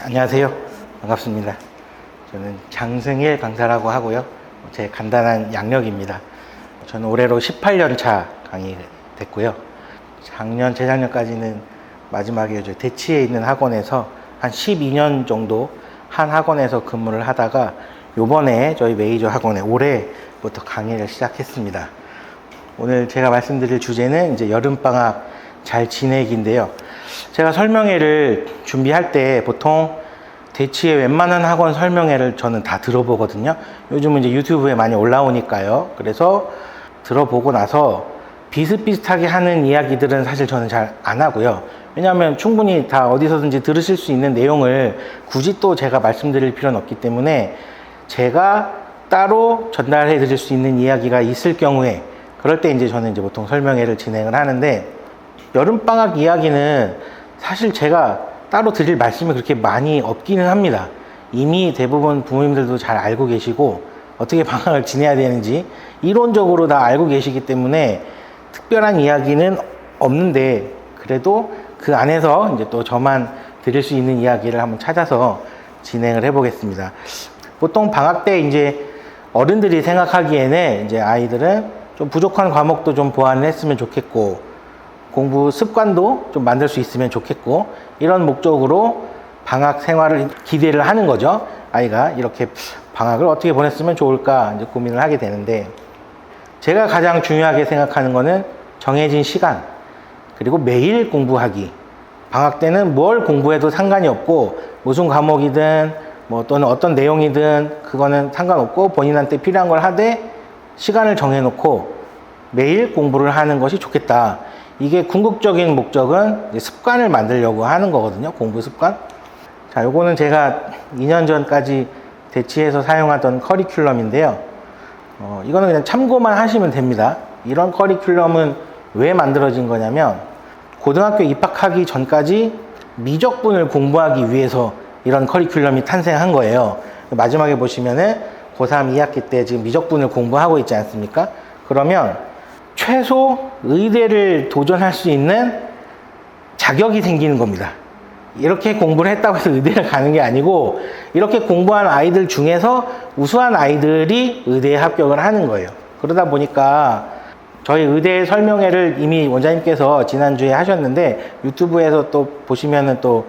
안녕하세요. 반갑습니다. 저는 장승일 강사라고 하고요. 제 간단한 양력입니다. 저는 올해로 18년 차 강의 됐고요. 재작년까지는 마지막에 대치에 있는 학원에서 한 12년 정도 한 학원에서 근무를 하다가 요번에 저희 메이저 학원에 올해부터 강의를 시작했습니다. 오늘 제가 말씀드릴 주제는 이제 여름방학 잘 지내기인데요. 제가 설명회를 준비할 때 보통 대치의 웬만한 학원 설명회를 저는 다 들어보거든요. 요즘은 이제 유튜브에 많이 올라오니까요. 그래서 들어보고 나서 비슷비슷하게 하는 이야기들은 사실 저는 잘 안 하고요. 왜냐하면 충분히 다 어디서든지 들으실 수 있는 내용을 굳이 또 제가 말씀드릴 필요는 없기 때문에 제가 따로 전달해 드릴 수 있는 이야기가 있을 경우에 그럴 때 이제 저는 이제 보통 설명회를 진행을 하는데, 여름방학 이야기는 사실 제가 따로 드릴 말씀이 그렇게 많이 없기는 합니다. 이미 대부분 부모님들도 잘 알고 계시고 어떻게 방학을 지내야 되는지 이론적으로 다 알고 계시기 때문에 특별한 이야기는 없는데, 그래도 그 안에서 이제 또 저만 드릴 수 있는 이야기를 한번 찾아서 진행을 해 보겠습니다. 보통 방학 때 이제 어른들이 생각하기에는 이제 아이들은 좀 부족한 과목도 좀 보완을 했으면 좋겠고, 공부 습관도 좀 만들 수 있으면 좋겠고, 이런 목적으로 방학 생활을 기대를 하는 거죠. 아이가 이렇게 방학을 어떻게 보냈으면 좋을까 이제 고민을 하게 되는데, 제가 가장 중요하게 생각하는 거는 정해진 시간, 그리고 매일 공부하기. 방학 때는 뭘 공부해도 상관이 없고, 무슨 과목이든 또는 어떤 내용이든 그거는 상관없고 본인한테 필요한 걸 하되 시간을 정해놓고 매일 공부를 하는 것이 좋겠다. 이게 궁극적인 목적은 이제 습관을 만들려고 하는 거거든요. 공부 습관. 자, 요거는 제가 2년 전까지 대치에서 사용하던 커리큘럼인데요. 이거는 그냥 참고만 하시면 됩니다. 이런 커리큘럼은 왜 만들어진 거냐면, 고등학교 입학하기 전까지 미적분을 공부하기 위해서 이런 커리큘럼이 탄생한 거예요. 마지막에 보시면은 고3 2학기 때 지금 미적분을 공부하고 있지 않습니까? 그러면 최소 의대를 도전할 수 있는 자격이 생기는 겁니다. 이렇게 공부를 했다고 해서 의대를 가는 게 아니고, 이렇게 공부한 아이들 중에서 우수한 아이들이 의대에 합격을 하는 거예요. 그러다 보니까 저희 의대 설명회를 이미 원장님께서 지난주에 하셨는데, 유튜브에서 또 보시면은 또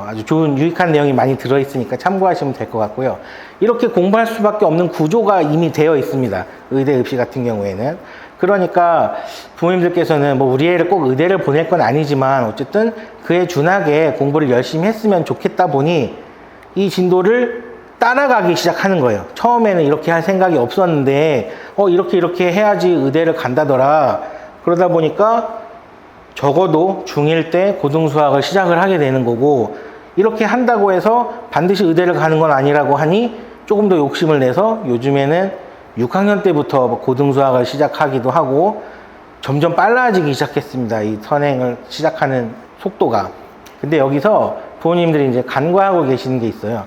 아주 좋은 유익한 내용이 많이 들어있으니까 참고하시면 될 것 같고요. 이렇게 공부할 수밖에 없는 구조가 이미 되어 있습니다. 의대 입시 같은 경우에는. 그러니까 부모님들께서는 우리 애를 꼭 의대를 보낼 건 아니지만 어쨌든 그에 준하게 공부를 열심히 했으면 좋겠다 보니 이 진도를 따라가기 시작하는 거예요. 처음에는 이렇게 할 생각이 없었는데 이렇게 해야지 의대를 간다더라. 그러다 보니까 적어도 중1 때 고등수학을 시작을 하게 되는 거고, 이렇게 한다고 해서 반드시 의대를 가는 건 아니라고 하니 조금 더 욕심을 내서 요즘에는 6학년 때부터 고등수학을 시작하기도 하고 점점 빨라지기 시작했습니다. 이 선행을 시작하는 속도가. 근데 여기서 부모님들이 이제 간과하고 계시는 게 있어요.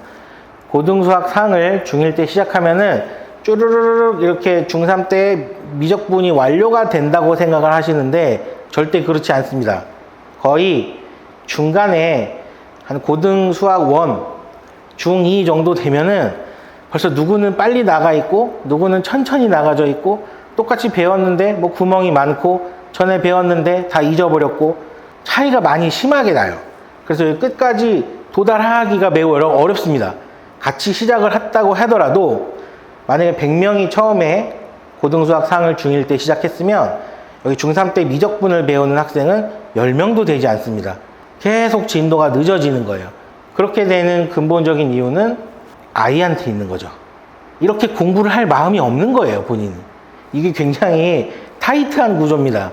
고등수학 상을 중1 때 시작하면은 쭈르르륵 이렇게 중3 때 미적분이 완료가 된다고 생각을 하시는데 절대 그렇지 않습니다. 거의 중간에 한 고등수학 1, 중2 정도 되면은 벌써 누구는 빨리 나가 있고 누구는 천천히 나가져 있고, 똑같이 배웠는데 구멍이 많고 전에 배웠는데 다 잊어버렸고 차이가 많이 심하게 나요. 그래서 끝까지 도달하기가 매우 어렵습니다. 같이 시작을 했다고 하더라도 만약에 100명이 처음에 고등수학 상을 중1 때 시작했으면 여기 중3 때 미적분을 배우는 학생은 10명도 되지 않습니다. 계속 진도가 늦어지는 거예요. 그렇게 되는 근본적인 이유는 아이한테 있는 거죠. 이렇게 공부를 할 마음이 없는 거예요, 본인은. 이게 굉장히 타이트한 구조입니다.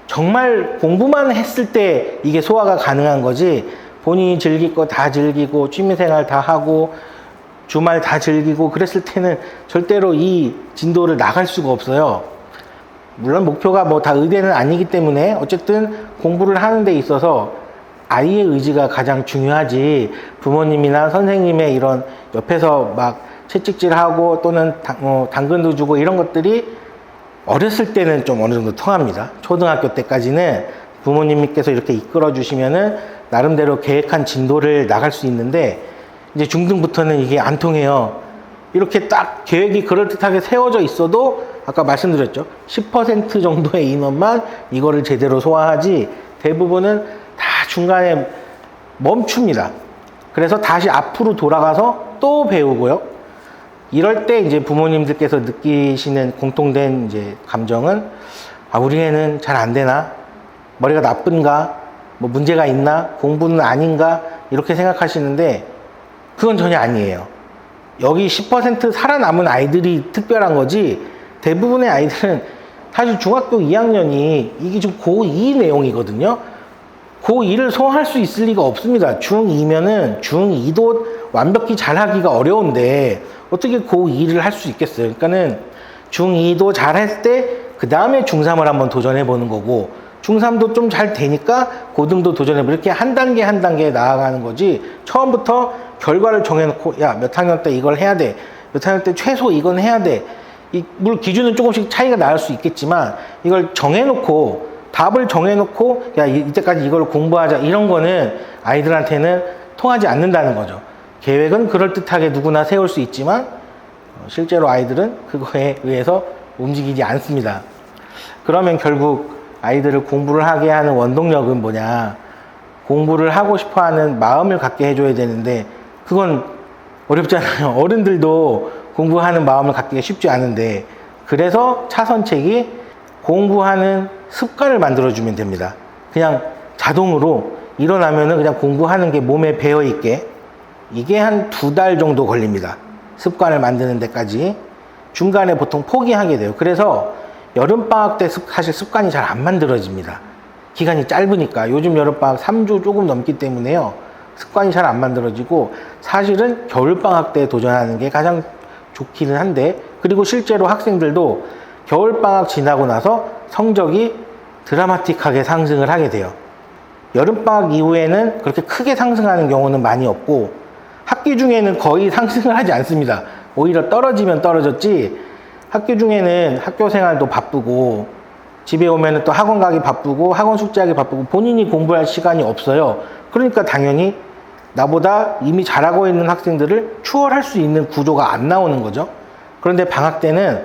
정말 공부만 했을 때 이게 소화가 가능한 거지, 본인이 즐길 거 다 즐기고 취미생활 다 하고 주말 다 즐기고 그랬을 때는 절대로 이 진도를 나갈 수가 없어요. 물론 목표가 다 의대는 아니기 때문에 어쨌든 공부를 하는 데 있어서 아이의 의지가 가장 중요하지, 부모님이나 선생님의 이런 옆에서 채찍질하고 또는 당근도 주고 이런 것들이 어렸을 때는 좀 어느 정도 통합니다. 초등학교 때까지는 부모님께서 이렇게 이끌어 주시면은 나름대로 계획한 진도를 나갈 수 있는데 이제 중등부터는 이게 안 통해요. 이렇게 딱 계획이 그럴듯하게 세워져 있어도 아까 말씀드렸죠. 10% 정도의 인원만 이거를 제대로 소화하지 대부분은 다 중간에 멈춥니다. 그래서 다시 앞으로 돌아가서 또 배우고요. 이럴 때 이제 부모님들께서 느끼시는 공통된 이제 감정은 우리 애는 잘 안 되나? 머리가 나쁜가? 뭐 문제가 있나? 공부는 아닌가? 이렇게 생각하시는데 그건 전혀 아니에요. 여기 10% 살아남은 아이들이 특별한 거지 대부분의 아이들은 사실 중학교 2학년이 이게 지금 고2 내용이거든요. 고2를 소화할 수 있을 리가 없습니다. 중2면은 중2도 완벽히 잘하기가 어려운데 어떻게 고2를 할 수 있겠어요. 그러니까는 중2도 잘할 때 그 다음에 중3을 한번 도전해 보는 거고 중3도 좀 잘 되니까 고등도 도전해 보고 이렇게 한 단계 한 단계 나아가는 거지 처음부터 결과를 정해놓고 야 몇 학년 때 이걸 해야 돼 몇 학년 때 최소 이건 해야 돼 물론 기준은 조금씩 차이가 날 수 있겠지만 이걸 정해놓고 답을 정해놓고 야 이때까지 이걸 공부하자 이런 거는 아이들한테는 통하지 않는다는 거죠. 계획은 그럴듯하게 누구나 세울 수 있지만 실제로 아이들은 그거에 의해서 움직이지 않습니다. 그러면 결국 아이들을 공부를 하게 하는 원동력은 뭐냐? 공부를 하고 싶어하는 마음을 갖게 해줘야 되는데 그건 어렵잖아요. 어른들도 공부하는 마음을 갖기가 쉽지 않은데 그래서 차선책이 공부하는 습관을 만들어주면 됩니다. 그냥 자동으로 일어나면은 그냥 공부하는 게 몸에 배어있게 이게 한 2달 정도 걸립니다. 습관을 만드는 데까지. 중간에 보통 포기하게 돼요. 그래서 여름방학 때 사실 습관이 잘 안 만들어집니다. 기간이 짧으니까. 요즘 여름방학 3주 조금 넘기 때문에요. 습관이 잘 안 만들어지고 사실은 겨울방학 때 도전하는 게 가장 좋기는 한데 그리고 실제로 학생들도 겨울방학 지나고 나서 성적이 드라마틱하게 상승을 하게 돼요. 여름방학 이후에는 그렇게 크게 상승하는 경우는 많이 없고 학기 중에는 거의 상승을 하지 않습니다. 오히려 떨어지면 떨어졌지 학기 중에는 학교 생활도 바쁘고 집에 오면 또 학원 가기 바쁘고 학원 숙제하기 바쁘고 본인이 공부할 시간이 없어요. 그러니까 당연히 나보다 이미 잘하고 있는 학생들을 추월할 수 있는 구조가 안 나오는 거죠. 그런데 방학 때는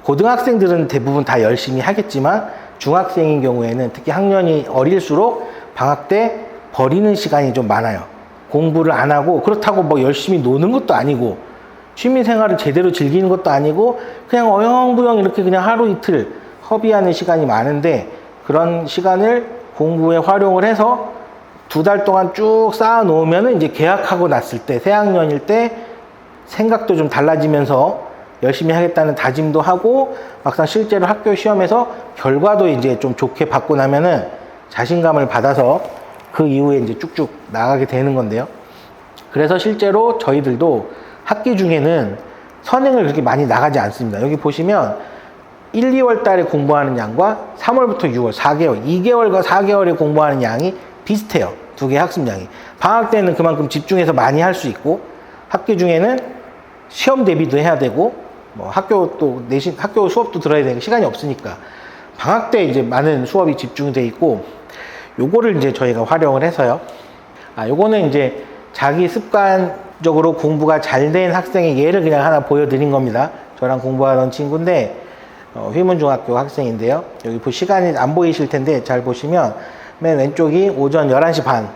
고등학생들은 대부분 다 열심히 하겠지만 중학생인 경우에는 특히 학년이 어릴수록 방학 때 버리는 시간이 좀 많아요. 공부를 안 하고 그렇다고 뭐 열심히 노는 것도 아니고 취미생활을 제대로 즐기는 것도 아니고 그냥 어영부영 이렇게 그냥 하루 이틀 허비하는 시간이 많은데 그런 시간을 공부에 활용을 해서 2달 동안 쭉 쌓아 놓으면 이제 개학하고 났을 때 새학년일 때 생각도 좀 달라지면서 열심히 하겠다는 다짐도 하고 막상 실제로 학교 시험에서 결과도 이제 좀 좋게 받고 나면은 자신감을 받아서 그 이후에 이제 쭉쭉 나가게 되는 건데요. 그래서 실제로 저희들도 학기 중에는 선행을 그렇게 많이 나가지 않습니다. 여기 보시면 1, 2월 달에 공부하는 양과 3월부터 6월, 4개월, 2개월과 4개월에 공부하는 양이 비슷해요. 두 개의 학습량이. 방학 때는 그만큼 집중해서 많이 할 수 있고 학기 중에는 시험 대비도 해야 되고 뭐 학교 또 내신 학교 수업도 들어야 되니까 시간이 없으니까 방학 때 이제 많은 수업이 집중돼 있고 요거를 이제 저희가 활용을 해서요. 요거는 이제 자기 습관적으로 공부가 잘 된 학생의 예를 그냥 하나 보여드린 겁니다. 저랑 공부하던 친구인데 휘문중학교 학생인데요. 여기 시간이 안 보이실 텐데 잘 보시면 맨 왼쪽이 오전 11시 반,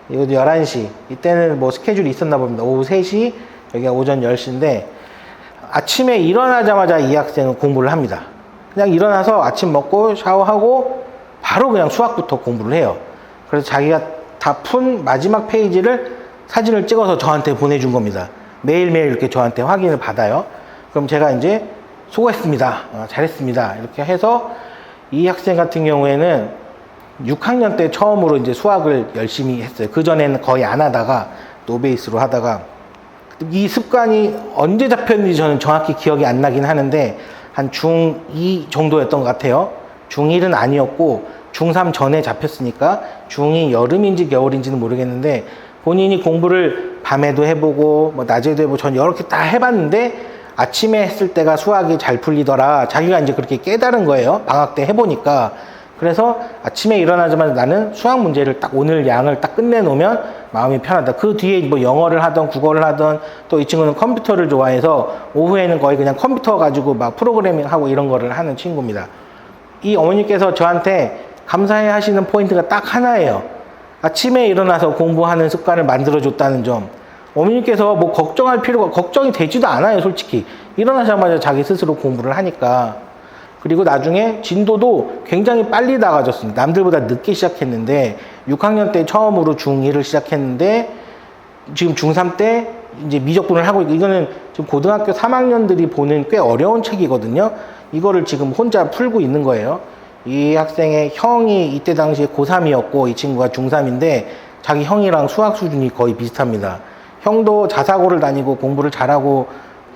이것도 11시. 이때는 뭐 스케줄이 있었나 봅니다. 오후 3시, 여기가 오전 10시인데 아침에 일어나자마자 이 학생은 공부를 합니다. 그냥 일어나서 아침 먹고 샤워하고 바로 그냥 수학부터 공부를 해요. 그래서 자기가 다 푼 마지막 페이지를 사진을 찍어서 저한테 보내준 겁니다. 매일매일 이렇게 저한테 확인을 받아요. 그럼 제가 이제 수고했습니다. 잘했습니다. 이렇게 해서 이 학생 같은 경우에는 6학년 때 처음으로 이제 수학을 열심히 했어요. 그전에는 거의 안 하다가 노베이스로 하다가 이 습관이 언제 잡혔는지 저는 정확히 기억이 안 나긴 하는데 한 중2 정도였던 것 같아요. 중1은 아니었고 중3 전에 잡혔으니까 중2 여름인지 겨울인지는 모르겠는데 본인이 공부를 밤에도 해보고 뭐 낮에도 해보고 전 이렇게 다 해봤는데 아침에 했을 때가 수학이 잘 풀리더라. 자기가 이제 그렇게 깨달은 거예요. 방학 때 해보니까. 그래서 아침에 일어나자마자 나는 수학 문제를 딱 오늘 양을 딱 끝내놓으면 마음이 편하다. 그 뒤에 뭐 영어를 하던 국어를 하던 또 이 친구는 컴퓨터를 좋아해서 오후에는 거의 그냥 컴퓨터 가지고 막 프로그래밍 하고 이런 거를 하는 친구입니다. 이 어머니께서 저한테 감사해 하시는 포인트가 딱 하나예요. 아침에 일어나서 공부하는 습관을 만들어줬다는 점. 어머니께서 뭐 걱정이 되지도 않아요, 솔직히. 일어나자마자 자기 스스로 공부를 하니까. 그리고 나중에 진도도 굉장히 빨리 나가졌습니다. 남들보다 늦게 시작했는데 6학년 때 처음으로 중2를 시작했는데 지금 중3 때 이제 미적분을 하고 있고, 이거는 지금 고등학교 3학년들이 보는 꽤 어려운 책이거든요. 이거를 지금 혼자 풀고 있는 거예요. 이 학생의 형이 이때 당시에 고3이었고 이 친구가 중3인데 자기 형이랑 수학 수준이 거의 비슷합니다. 형도 자사고를 다니고 공부를 잘하고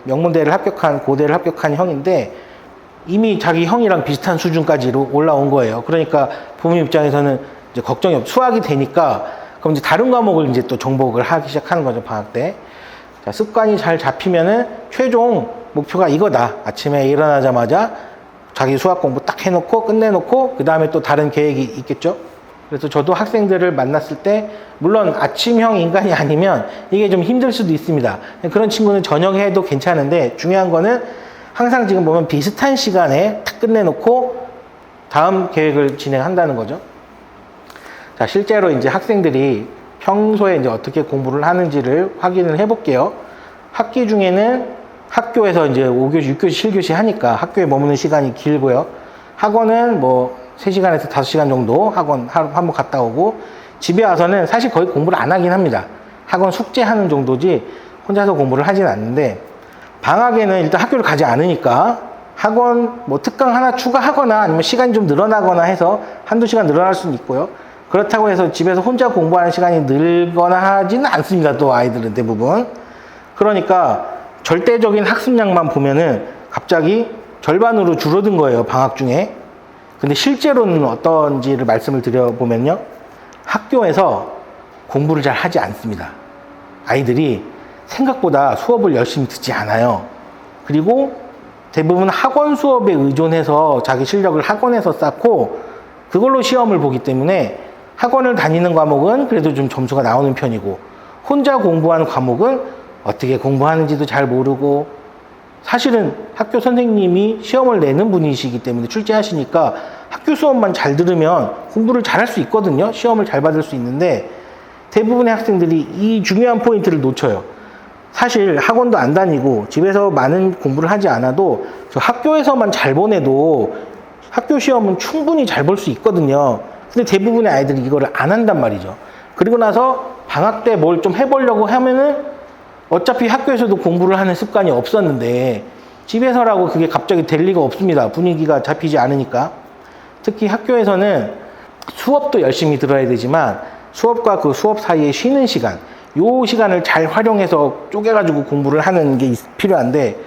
명문대를 합격한, 고대를 합격한 형인데 이미 자기 형이랑 비슷한 수준까지로 올라온 거예요. 그러니까 부모님 입장에서는 이제 걱정이 수학이 되니까 그럼 이제 다른 과목을 이제 또 정복을 하기 시작하는 거죠, 방학 때. 자, 습관이 잘 잡히면은 최종 목표가 이거다. 아침에 일어나자마자 자기 수학 공부 딱 해놓고 끝내놓고 그 다음에 또 다른 계획이 있겠죠. 그래서 저도 학생들을 만났을 때 물론 아침형 인간이 아니면 이게 좀 힘들 수도 있습니다. 그런 친구는 저녁에 해도 괜찮은데 중요한 거는 항상 지금 보면 비슷한 시간에 탁 끝내놓고 다음 계획을 진행한다는 거죠. 자, 실제로 이제 학생들이 평소에 이제 어떻게 공부를 하는지를 확인을 해볼게요. 학기 중에는 학교에서 이제 5교시, 6교시, 7교시 하니까 학교에 머무는 시간이 길고요. 학원은 뭐 3시간에서 5시간 정도 학원 한번 갔다 오고 집에 와서는 사실 거의 공부를 안 하긴 합니다. 학원 숙제하는 정도지 혼자서 공부를 하진 않는데 방학에는 일단 학교를 가지 않으니까 학원 뭐 특강 하나 추가하거나 아니면 시간이 좀 늘어나거나 해서 한두 시간 늘어날 수는 있고요. 그렇다고 해서 집에서 혼자 공부하는 시간이 늘거나 하지는 않습니다. 또 아이들은 대부분. 그러니까 절대적인 학습량만 보면은 갑자기 절반으로 줄어든 거예요, 방학 중에. 근데 실제로는 어떤지를 말씀을 드려보면요. 학교에서 공부를 잘 하지 않습니다. 아이들이 생각보다 수업을 열심히 듣지 않아요. 그리고 대부분 학원 수업에 의존해서 자기 실력을 학원에서 쌓고 그걸로 시험을 보기 때문에 학원을 다니는 과목은 그래도 좀 점수가 나오는 편이고 혼자 공부하는 과목은 어떻게 공부하는지도 잘 모르고 사실은 학교 선생님이 시험을 내는 분이시기 때문에 출제하시니까 학교 수업만 잘 들으면 공부를 잘할 수 있거든요. 시험을 잘 받을 수 있는데 대부분의 학생들이 이 중요한 포인트를 놓쳐요. 사실 학원도 안 다니고 집에서 많은 공부를 하지 않아도 저 학교에서만 잘 보내도 학교 시험은 충분히 잘 볼 수 있거든요. 근데 대부분의 아이들이 이거를 안 한단 말이죠. 그리고 나서 방학 때 뭘 좀 해보려고 하면은 어차피 학교에서도 공부를 하는 습관이 없었는데 집에서라고 그게 갑자기 될 리가 없습니다. 분위기가 잡히지 않으니까. 특히 학교에서는 수업도 열심히 들어야 되지만 수업과 그 수업 사이에 쉬는 시간, 요 시간을 잘 활용해서 쪼개가지고 공부를 하는 게 필요한데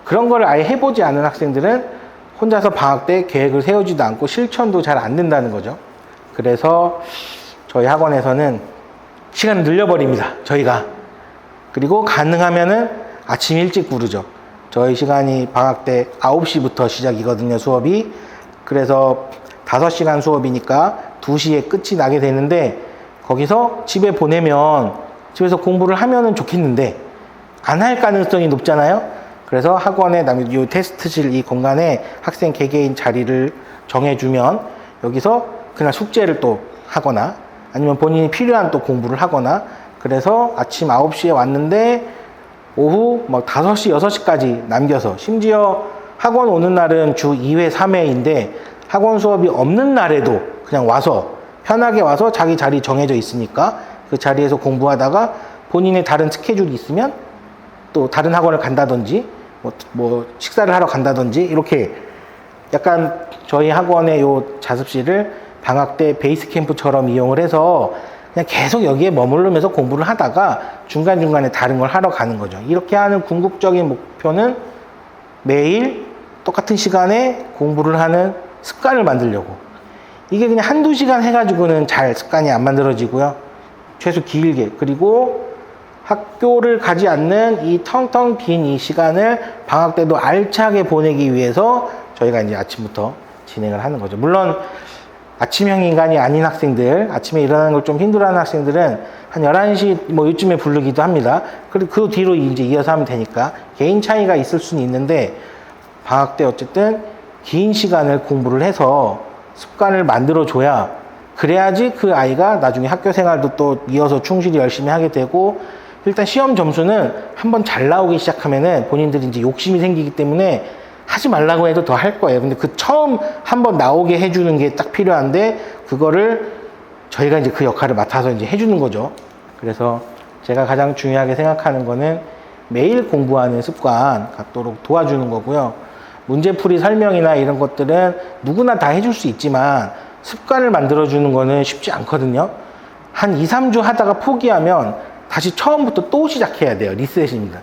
그런 걸 아예 해보지 않은 학생들은 혼자서 방학 때 계획을 세우지도 않고 실천도 잘 안 된다는 거죠. 그래서 저희 학원에서는 시간을 늘려버립니다. 저희가. 그리고 가능하면은 아침 일찍 부르죠. 저희 시간이 방학 때 9시부터 시작이거든요, 수업이. 그래서 5시간 수업이니까 2시에 끝이 나게 되는데 거기서 집에 보내면 집에서 공부를 하면은 좋겠는데 안 할 가능성이 높잖아요. 그래서 학원에 이 테스트실 이 공간에 학생 개개인 자리를 정해주면 여기서 그냥 숙제를 또 하거나 아니면 본인이 필요한 또 공부를 하거나 그래서 아침 9시에 왔는데 오후 막 5시, 6시까지 남겨서 심지어 학원 오는 날은 주 2회, 3회인데 학원 수업이 없는 날에도 그냥 와서 편하게 와서 자기 자리 정해져 있으니까 그 자리에서 공부하다가 본인의 다른 스케줄이 있으면 또 다른 학원을 간다든지 뭐 식사를 하러 간다든지 이렇게 약간 저희 학원의 요 자습실을 방학 때 베이스 캠프처럼 이용을 해서 그냥 계속 여기에 머무르면서 공부를 하다가 중간중간에 다른 걸 하러 가는 거죠. 이렇게 하는 궁극적인 목표는 매일 똑같은 시간에 공부를 하는 습관을 만들려고. 이게 그냥 한두 시간 해가지고는 잘 습관이 안 만들어지고요. 최소 길게. 그리고 학교를 가지 않는 이 텅텅 빈 이 시간을 방학 때도 알차게 보내기 위해서 저희가 이제 아침부터 진행을 하는 거죠. 물론 아침형 인간이 아닌 학생들, 아침에 일어나는 걸 좀 힘들어하는 학생들은 한 11시 뭐 요즘에 부르기도 합니다. 그리고 그 뒤로 이제 이어서 하면 되니까 개인 차이가 있을 수는 있는데 방학 때 어쨌든 긴 시간을 공부를 해서 습관을 만들어줘야 그래야지 그 아이가 나중에 학교 생활도 또 이어서 충실히 열심히 하게 되고 일단 시험 점수는 한번 잘 나오기 시작하면은 본인들이 이제 욕심이 생기기 때문에 하지 말라고 해도 더 할 거예요. 근데 그 처음 한번 나오게 해주는 게 딱 필요한데 그거를 저희가 이제 그 역할을 맡아서 이제 해주는 거죠. 그래서 제가 가장 중요하게 생각하는 거는 매일 공부하는 습관 갖도록 도와주는 거고요. 문제풀이 설명이나 이런 것들은 누구나 다 해줄 수 있지만 습관을 만들어주는 거는 쉽지 않거든요. 한 2, 3주 하다가 포기하면 다시 처음부터 또 시작해야 돼요. 리셋입니다.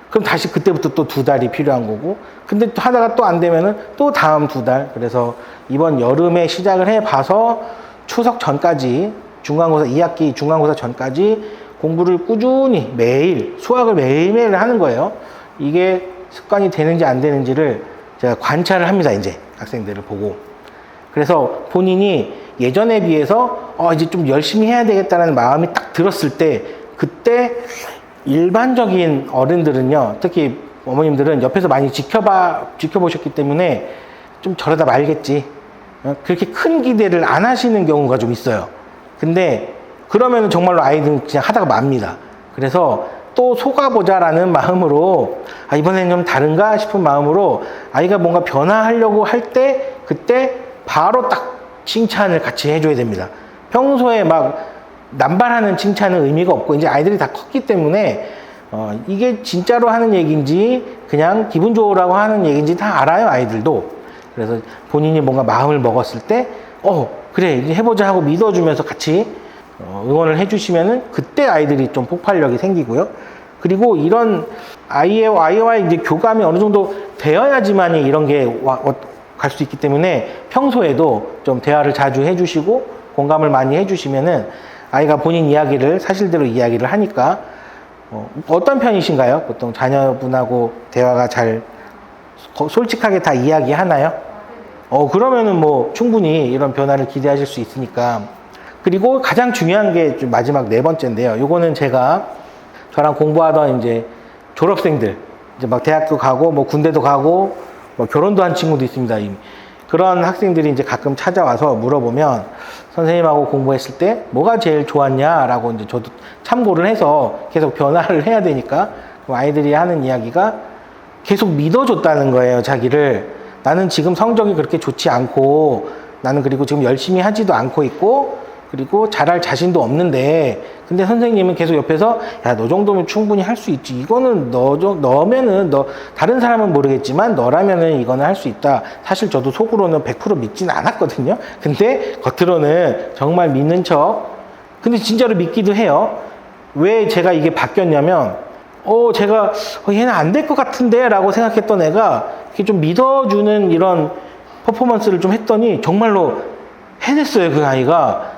그럼 다시 그때부터 또 2달이 필요한 거고 근데 또 하다가 또 안 되면은 또 다음 2달. 그래서 이번 여름에 시작을 해봐서 추석 전까지 중간고사 2학기 중간고사 전까지 공부를 꾸준히 매일 수학을 매일매일 하는 거예요. 이게 습관이 되는지 안 되는지를 제가 관찰을 합니다. 이제 학생들을 보고 그래서 본인이 예전에 비해서 이제 좀 열심히 해야 되겠다는 마음이 딱 들었을 때 그때 일반적인 어른들은요, 특히 어머님들은 옆에서 많이 지켜보셨기 때문에 좀 저러다 말겠지. 그렇게 큰 기대를 안 하시는 경우가 좀 있어요. 근데 그러면 정말로 아이들은 그냥 하다가 맙니다. 그래서 또 속아보자라는 마음으로 이번에는 좀 다른가 싶은 마음으로 아이가 뭔가 변화하려고 할 때 그때 바로 딱 칭찬을 같이 해줘야 됩니다. 평소에 막 남발하는 칭찬은 의미가 없고 이제 아이들이 다 컸기 때문에 이게 진짜로 하는 얘기인지 그냥 기분 좋으라고 하는 얘기인지 다 알아요. 아이들도. 그래서 본인이 뭔가 마음을 먹었을 때 그래 이제 해보자 하고 믿어주면서 같이 응원을 해주시면은 그때 아이들이 좀 폭발력이 생기고요. 그리고 이런 아이와 이제 교감이 어느 정도 되어야지만이 이런 게 갈 수 있기 때문에 평소에도 좀 대화를 자주 해주시고 공감을 많이 해주시면은 아이가 본인 이야기를 사실대로 이야기를 하니까 어떤 편이신가요? 보통 자녀분하고 대화가 잘 솔직하게 다 이야기하나요? 그러면은 뭐 충분히 이런 변화를 기대하실 수 있으니까. 그리고 가장 중요한 게 좀 마지막 4번째인데요. 요거는 제가 저랑 공부하던 이제 졸업생들, 이제 막 대학교 가고 뭐 군대도 가고 뭐 결혼도 한 친구도 있습니다. 이미. 그런 학생들이 이제 가끔 찾아와서 물어보면 선생님하고 공부했을 때 뭐가 제일 좋았냐라고 이제 저도 참고를 해서 계속 변화를 해야 되니까 그럼 아이들이 하는 이야기가 계속 믿어줬다는 거예요. 자기를. 나는 지금 성적이 그렇게 좋지 않고 나는 그리고 지금 열심히 하지도 않고 있고 그리고 잘할 자신도 없는데 근데 선생님은 계속 옆에서 야, 너 정도면 충분히 할 수 있지. 이거는 너면은 다른 사람은 모르겠지만 너라면은 이거는 할 수 있다. 사실 저도 속으로는 100% 믿지는 않았거든요. 근데 겉으로는 정말 믿는 척. 근데 진짜로 믿기도 해요. 왜 제가 이게 바뀌었냐면 제가 얘는 안 될 것 같은데 라고 생각했던 애가 이렇게 좀 믿어주는 이런 퍼포먼스를 좀 했더니 정말로 해냈어요. 그 아이가.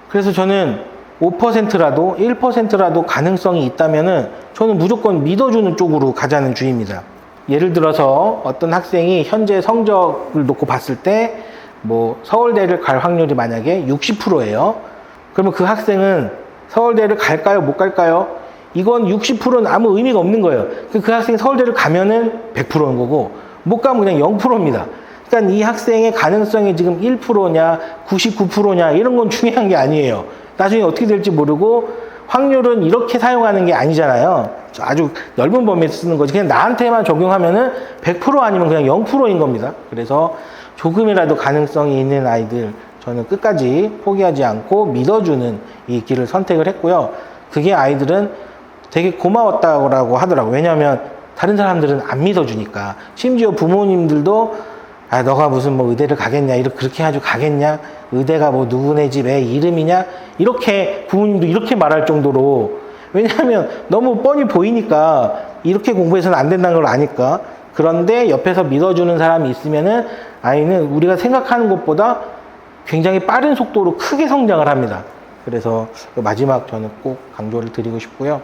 그래서 저는 5%라도 1%라도 가능성이 있다면은 저는 무조건 믿어주는 쪽으로 가자는 주의입니다. 예를 들어서 어떤 학생이 현재 성적을 놓고 봤을 때 뭐 서울대를 갈 확률이 만약에 60%예요. 그러면 그 학생은 서울대를 갈까요? 못 갈까요? 이건 60%는 아무 의미가 없는 거예요. 그 학생이 서울대를 가면은 100%인 거고 못 가면 그냥 0%입니다. 그러니까 이 학생의 가능성이 지금 1%냐 99%냐 이런 건 중요한 게 아니에요. 나중에 어떻게 될지 모르고 확률은 이렇게 사용하는 게 아니잖아요. 아주 넓은 범위에서 쓰는 거지. 그냥 나한테만 적용하면은 100% 아니면 그냥 0%인 겁니다. 그래서 조금이라도 가능성이 있는 아이들 저는 끝까지 포기하지 않고 믿어주는 이 길을 선택을 했고요. 그게 아이들은 되게 고마웠다고 하더라고요. 왜냐하면 다른 사람들은 안 믿어주니까. 심지어 부모님들도 너가 무슨 뭐 의대를 가겠냐, 그렇게 해가지고 가겠냐, 의대가 뭐 누구네 집 애 이름이냐, 이렇게 부모님도 이렇게 말할 정도로. 왜냐하면 너무 뻔히 보이니까 이렇게 공부해서는 안 된다는 걸 아니까. 그런데 옆에서 믿어주는 사람이 있으면은 아이는 우리가 생각하는 것보다 굉장히 빠른 속도로 크게 성장을 합니다. 그래서 마지막 저는 꼭 강조를 드리고 싶고요.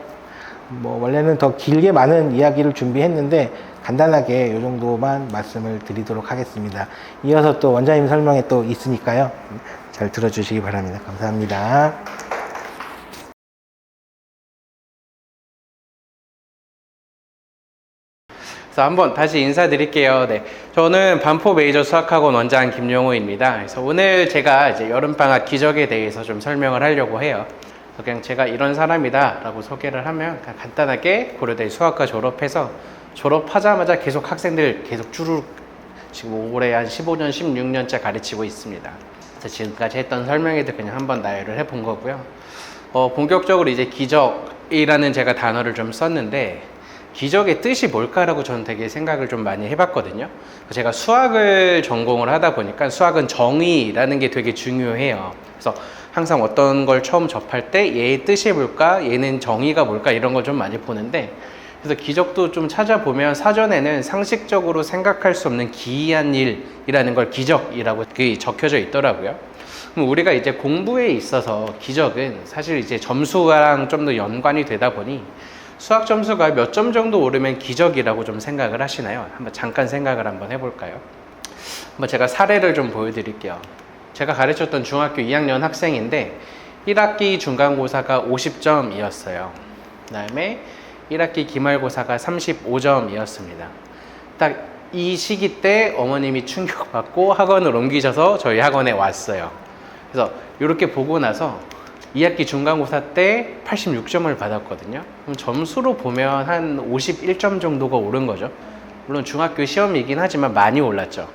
뭐 원래는 더 길게 많은 이야기를 준비했는데 간단하게 이 정도만 말씀을 드리도록 하겠습니다. 이어서 또 원장님 설명에 또 있으니까요. 잘 들어주시기 바랍니다. 감사합니다. 한번 다시 인사드릴게요. 네, 저는 반포 메이저 수학학원 원장 김용호입니다. 그래서 오늘 제가 이제 여름방학 기적에 대해서 좀 설명을 하려고 해요. 그냥 제가 이런 사람이다 라고 소개를 하면 그냥 간단하게 고려대 수학과 졸업해서 졸업하자마자 계속 학생들 계속 쭈르륵 지금 올해 한 15년, 16년째 가르치고 있습니다. 그래서 지금까지 했던 설명에도 그냥 한번 나열을 해본 거고요. 본격적으로 이제 기적이라는 제가 단어를 좀 썼는데 기적의 뜻이 뭘까라고 저는 되게 생각을 좀 많이 해봤거든요. 제가 수학을 전공을 하다 보니까 수학은 정의라는 게 되게 중요해요. 그래서 항상 어떤 걸 처음 접할 때 얘의 뜻이 뭘까, 얘는 정의가 뭘까 이런 걸 좀 많이 보는데, 그래서 기적도 좀 찾아보면 사전에는 상식적으로 생각할 수 없는 기이한 일이라는 걸 기적이라고 적혀져 있더라고요. 그럼 우리가 이제 공부에 있어서 기적은 사실 이제 점수랑 좀 더 연관이 되다 보니 수학 점수가 몇 점 정도 오르면 기적이라고 좀 생각을 하시나요? 한번 잠깐 생각을 한번 해볼까요? 한번 제가 사례를 좀 보여드릴게요. 제가 가르쳤던 중학교 2학년 학생인데 1학기 중간고사가 50점이었어요. 그 다음에 1학기 기말고사가 35점이었습니다. 딱 이 시기 때 어머님이 충격받고 학원을 옮기셔서 저희 학원에 왔어요. 그래서 이렇게 보고 나서 2학기 중간고사 때 86점을 받았거든요. 그럼 점수로 보면 한 51점 정도가 오른 거죠. 물론 중학교 시험이긴 하지만 많이 올랐죠.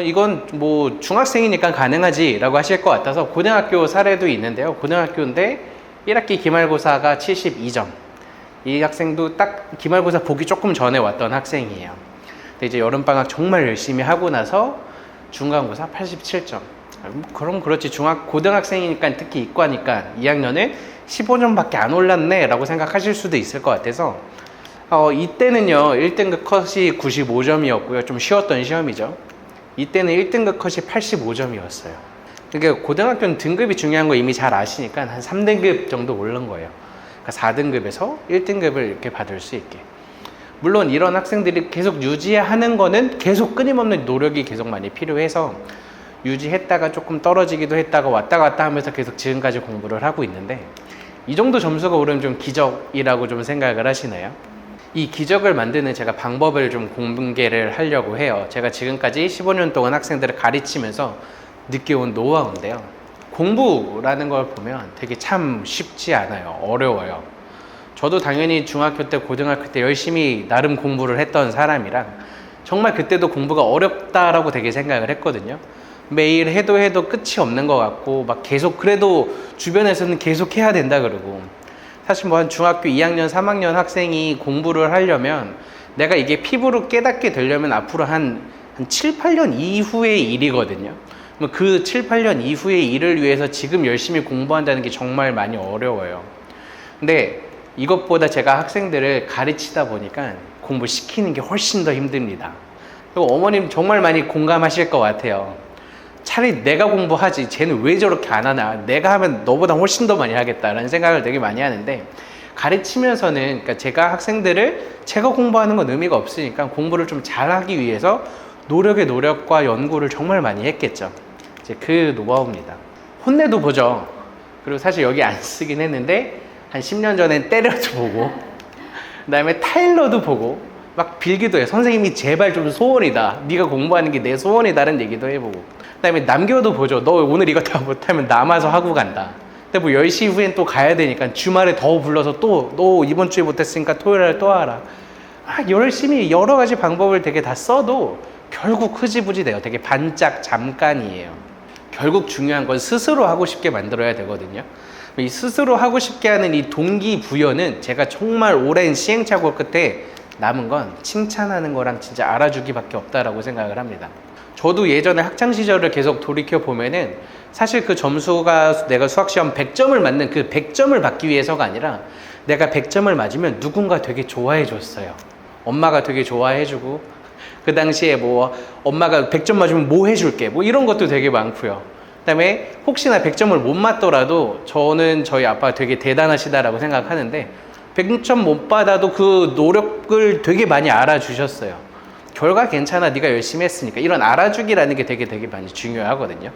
이건 뭐 중학생이니까 가능하지 라고 하실 것 같아서 고등학교 사례도 있는데요. 고등학교인데 1학기 기말고사가 72점. 이 학생도 딱 기말고사 보기 조금 전에 왔던 학생이에요. 근데 이제 여름방학 정말 열심히 하고 나서 중간고사 87점. 그럼 그렇지, 고등학생이니까 특히 이과니까 2학년은 15점밖에 안 올랐네 라고 생각하실 수도 있을 것 같아서 이때는요 1등급 컷이 95점이었고요. 좀 쉬웠던 시험이죠. 이때는 1등급 컷이 85점이었어요. 그러니까 고등학교는 등급이 중요한 거 이미 잘 아시니까 한 3등급 정도 오른 거예요. 그러니까 4등급에서 1등급을 이렇게 받을 수 있게. 물론 이런 학생들이 계속 유지하는 거는 계속 끊임없는 노력이 계속 많이 필요해서 유지했다가 조금 떨어지기도 했다가 왔다 갔다 하면서 계속 지금까지 공부를 하고 있는데, 이 정도 점수가 오르면 좀 기적이라고 좀 생각을 하시나요? 이 기적을 만드는 제가 방법을 좀 공개를 하려고 해요. 제가 지금까지 15년 동안 학생들을 가르치면서 느껴온 노하우인데요. 공부라는 걸 보면 되게 참 쉽지 않아요. 어려워요. 저도 당연히 중학교 때, 고등학교 때 열심히 나름 공부를 했던 사람이라 정말 그때도 공부가 어렵다라고 되게 생각을 했거든요. 매일 해도 끝이 없는 것 같고 막 계속, 그래도 주변에서는 계속 해야 된다 그러고, 사실 뭐 한 중학교 2학년 3학년 학생이 공부를 하려면 내가 이게 피부로 깨닫게 되려면 앞으로 한 7, 8년 이후의 일이거든요. 그 7, 8년 이후의 일을 위해서 지금 열심히 공부한다는 게 정말 많이 어려워요. 근데 이것보다 제가 학생들을 가르치다 보니까 공부시키는 게 훨씬 더 힘듭니다. 그리고 어머님 정말 많이 공감하실 것 같아요. 차라리 내가 공부하지 쟤는 왜 저렇게 안 하나, 내가 하면 너보다 훨씬 더 많이 하겠다라는 생각을 되게 많이 하는데, 가르치면서는 그러니까 제가 학생들을 제가 공부하는 건 의미가 없으니까 공부를 좀 잘하기 위해서 노력의 노력과 연구를 정말 많이 했겠죠. 이제 그 노하우입니다. 혼내도 보죠. 그리고 사실 여기 안 쓰긴 했는데 한 10년 전엔 때려도 보고 그 다음에 타일러도 보고 막 빌기도 해요. 선생님이 제발 좀 소원이다, 네가 공부하는 게 내 소원이다라는 얘기도 해보고, 그 다음에 남겨도 보죠. 너 오늘 이거 다 못하면 남아서 하고 간다. 근데 뭐 10시 후엔 또 가야 되니까 주말에 더 불러서 또 너 이번 주에 못했으니까 토요일에 또 하라. 열심히 여러 가지 방법을 되게 다 써도 결국 흐지부지 돼요. 되게 반짝 잠깐이에요. 결국 중요한 건 스스로 하고 싶게 만들어야 되거든요. 이 스스로 하고 싶게 하는 이 동기부여는 제가 정말 오랜 시행착오 끝에 남은 건 칭찬하는 거랑 진짜 알아주기밖에 없다라고 생각을 합니다. 저도 예전에 학창시절을 계속 돌이켜보면은 사실 그 점수가 내가 수학시험 100점을 맞는 그 100점을 받기 위해서가 아니라 내가 100점을 맞으면 누군가 되게 좋아해 줬어요. 엄마가 되게 좋아해주고, 그 당시에 뭐 엄마가 100점 맞으면 뭐 해줄게, 뭐 이런 것도 되게 많고요. 그 다음에 혹시나 100점을 못 맞더라도 저는 저희 아빠가 되게 대단하시다라고 생각하는데 100점 못 받아도 그 노력을 되게 많이 알아주셨어요. 결과 괜찮아, 네가 열심히 했으니까. 이런 알아주기라는 게 되게 많이 중요하거든요.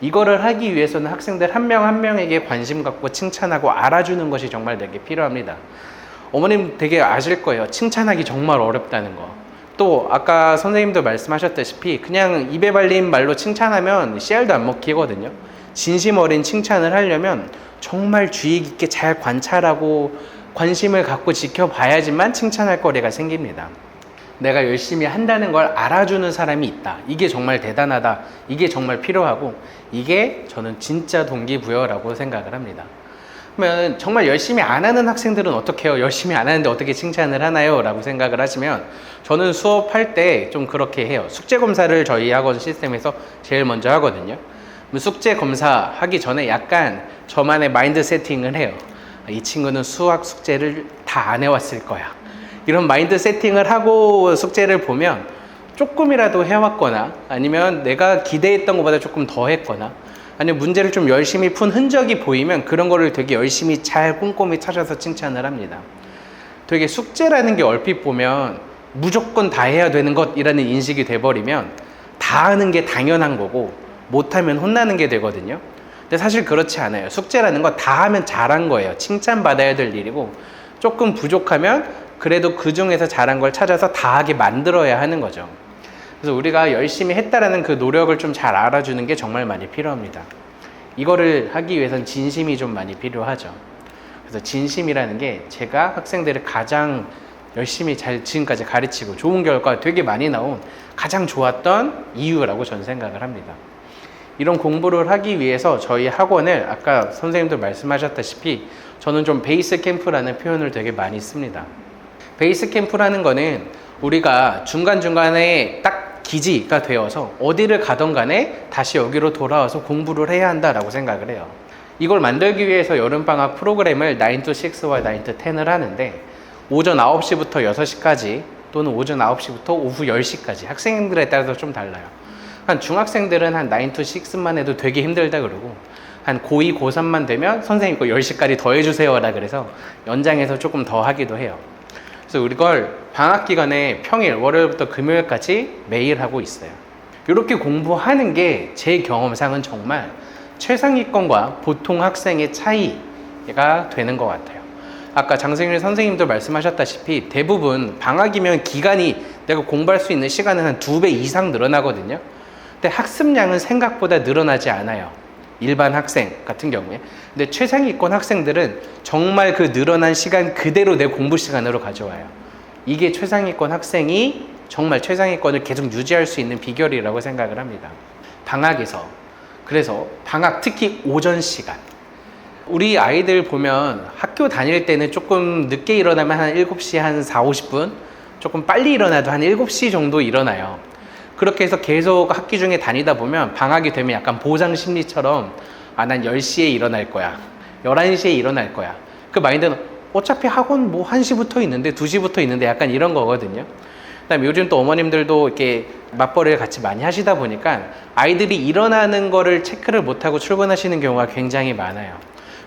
이거를 하기 위해서는 학생들 한 명 한 명에게 관심 갖고 칭찬하고 알아주는 것이 정말 되게 필요합니다. 어머님 되게 아실 거예요. 칭찬하기 정말 어렵다는 거. 또 아까 선생님도 말씀하셨다시피 그냥 입에 발린 말로 칭찬하면 씨알도 안 먹히거든요. 진심 어린 칭찬을 하려면 정말 주의 깊게 잘 관찰하고 관심을 갖고 지켜봐야지만 칭찬할 거리가 생깁니다. 내가 열심히 한다는 걸 알아주는 사람이 있다. 이게 정말 대단하다. 이게 정말 필요하고 이게 저는 진짜 동기부여라고 생각을 합니다. 그러면 정말 열심히 안 하는 학생들은 어떻게 해요? 열심히 안 하는데 어떻게 칭찬을 하나요? 라고 생각을 하시면 저는 수업할 때 좀 그렇게 해요. 숙제 검사를 저희 학원 시스템에서 제일 먼저 하거든요. 숙제 검사 하기 전에 약간 저만의 마인드 세팅을 해요. 이 친구는 수학 숙제를 다 안 해왔을 거야. 이런 마인드 세팅을 하고 숙제를 보면 조금이라도 해왔거나 아니면 내가 기대했던 것보다 조금 더 했거나 아니면 문제를 좀 열심히 푼 흔적이 보이면 그런 거를 되게 열심히 잘 꼼꼼히 찾아서 칭찬을 합니다. 되게 숙제라는 게 얼핏 보면 무조건 다 해야 되는 것이라는 인식이 돼버리면 다 하는 게 당연한 거고 못하면 혼나는 게 되거든요. 근데 사실 그렇지 않아요. 숙제라는 거 다 하면 잘한 거예요. 칭찬받아야 될 일이고 조금 부족하면 그래도 그 중에서 잘한 걸 찾아서 다 하게 만들어야 하는 거죠. 그래서 우리가 열심히 했다라는 그 노력을 좀 잘 알아주는 게 정말 많이 필요합니다. 이거를 하기 위해선 진심이 좀 많이 필요하죠. 그래서 진심이라는 게 제가 학생들을 가장 열심히 잘 지금까지 가르치고 좋은 결과 되게 많이 나온 가장 좋았던 이유라고 저는 생각을 합니다. 이런 공부를 하기 위해서 저희 학원을 아까 선생님도 말씀하셨다시피 저는 좀 베이스 캠프라는 표현을 되게 많이 씁니다. 베이스 캠프라는 거는 우리가 중간중간에 딱 기지가 되어서 어디를 가던 간에 다시 여기로 돌아와서 공부를 해야 한다라고 생각을 해요. 이걸 만들기 위해서 여름방학 프로그램을 9to6와 9to10을 하는데 오전 9시부터 6시까지 또는 오전 9시부터 오후 10시까지 학생들에 따라서 좀 달라요. 한 중학생들은 한 9to6만 해도 되게 힘들다 그러고 한 고2, 고3만 되면 선생님 거 10시까지 더 해주세요라 그래서 연장해서 조금 더 하기도 해요. 그래서 이걸 방학 기간에 평일, 월요일부터 금요일까지 매일 하고 있어요. 이렇게 공부하는 게 제 경험상은 정말 최상위권과 보통 학생의 차이가 되는 것 같아요. 아까 장승일 선생님도 말씀하셨다시피 대부분 방학이면 기간이 내가 공부할 수 있는 시간은 한 2배 이상 늘어나거든요. 근데 학습량은 생각보다 늘어나지 않아요. 일반 학생 같은 경우에. 근데 최상위권 학생들은 정말 그 늘어난 시간 그대로 내 공부 시간으로 가져와요. 이게 최상위권 학생이 정말 최상위권을 계속 유지할 수 있는 비결이라고 생각을 합니다. 방학에서. 그래서 방학 특히 오전 시간. 우리 아이들 보면 학교 다닐 때는 조금 늦게 일어나면 한 7시 한 4, 50분 조금 빨리 일어나도 한 7시 정도 일어나요. 그렇게 해서 계속 학기 중에 다니다 보면 방학이 되면 약간 보상 심리처럼 난 10시에 일어날 거야. 11시에 일어날 거야. 그 마인드는 어차피 학원 뭐 1시부터 있는데 2시부터 있는데 약간 이런 거거든요. 그다음에 요즘 또 어머님들도 이렇게 맞벌이를 같이 많이 하시다 보니까 아이들이 일어나는 거를 체크를 못하고 출근하시는 경우가 굉장히 많아요.